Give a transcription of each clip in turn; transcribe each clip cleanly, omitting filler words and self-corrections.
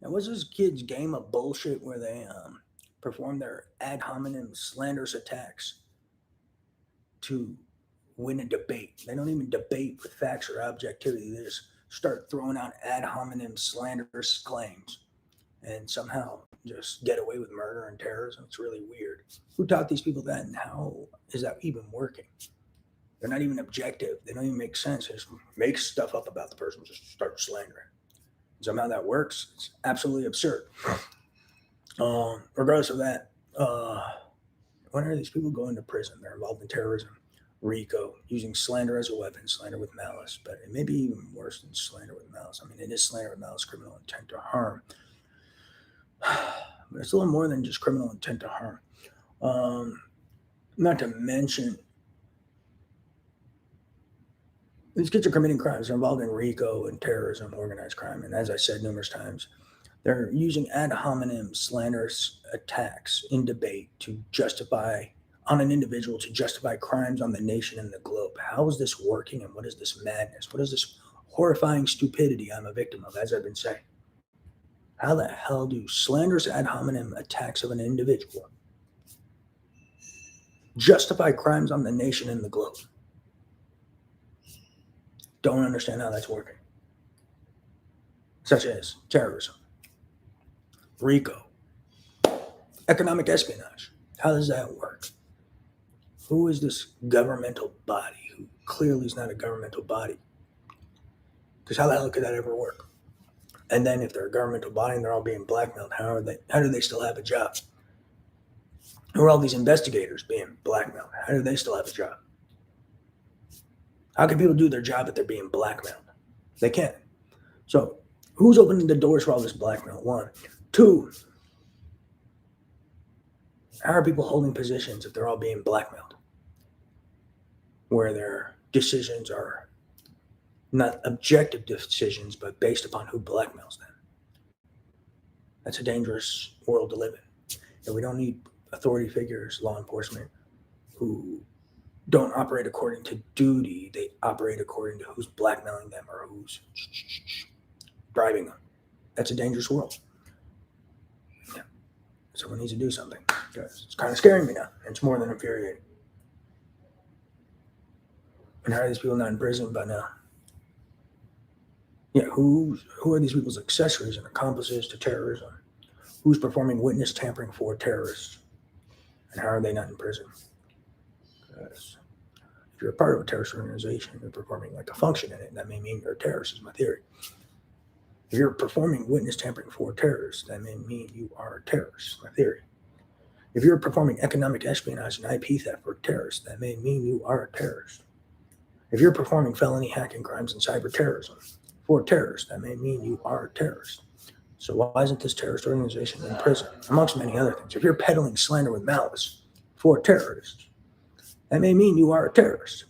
And was this kid's game of bullshit where they perform their ad hominem slanderous attacks to win a debate? They don't even debate with facts or objectivity. They just start throwing out ad hominem slanderous claims and somehow just get away with murder and terrorism. It's really weird. Who taught these people that, and how is that even working? They're not even objective. They don't even make sense. They just make stuff up about the person, just start slandering. Somehow that works. It's absolutely absurd. Regardless of that, when are these people going to prison? They're involved in terrorism, RICO, using slander as a weapon, slander with malice. But it may be even worse than slander with malice. I mean, it is slander with malice, criminal intent to harm. But it's a little more than just criminal intent to harm. Not to mention, these kids are committing crimes. They're involved in RICO and terrorism, organized crime. And as I said numerous times, they're using ad hominem slanderous attacks in debate to justify, on an individual, to justify crimes on the nation and the globe. How is this working, and what is this madness? What is this horrifying stupidity I'm a victim of, as I've been saying? How the hell do slanderous ad hominem attacks of an individual justify crimes on the nation and the globe? Don't understand how that's working. Such as terrorism, RICO, economic espionage. How does that work? Who is this governmental body who clearly is not a governmental body? Because how the hell could that ever work? And then if they're a governmental body and they're all being blackmailed, how do they still have a job? Who are all these investigators being blackmailed? How do they still have a job? How can people do their job if they're being blackmailed? They can't. So who's opening the doors for all this blackmail? One. Two, how are people holding positions if they're all being blackmailed? Where their decisions are not objective decisions, but based upon who blackmails them. That's a dangerous world to live in. And we don't need authority figures, law enforcement, who don't operate according to duty. They operate according to who's blackmailing them or who's bribing them. That's a dangerous world. Yeah. Someone needs to do something. It's kind of scaring me now. It's more than infuriating. And how are these people not in prison by now? Yeah, who are these people's accessories and accomplices to terrorism? Who's performing witness tampering for terrorists? And how are they not in prison? Because if you're a part of a terrorist organization, you're performing like a function in it, and that may mean you're a terrorist, is my theory. If you're performing witness tampering for terrorists, that may mean you are a terrorist, my theory. If you're performing economic espionage and IP theft for terrorists, that may mean you are a terrorist. If you're performing felony hacking crimes and cyber terrorism for terrorists, that may mean you are a terrorist. So why isn't this terrorist organization in prison? Amongst many other things. If you're peddling slander with malice for terrorists, that may mean you are a terrorist,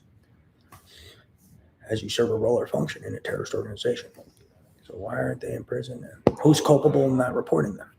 as you serve a role or function in a terrorist organization. So why aren't they in prison? And who's culpable in not reporting them?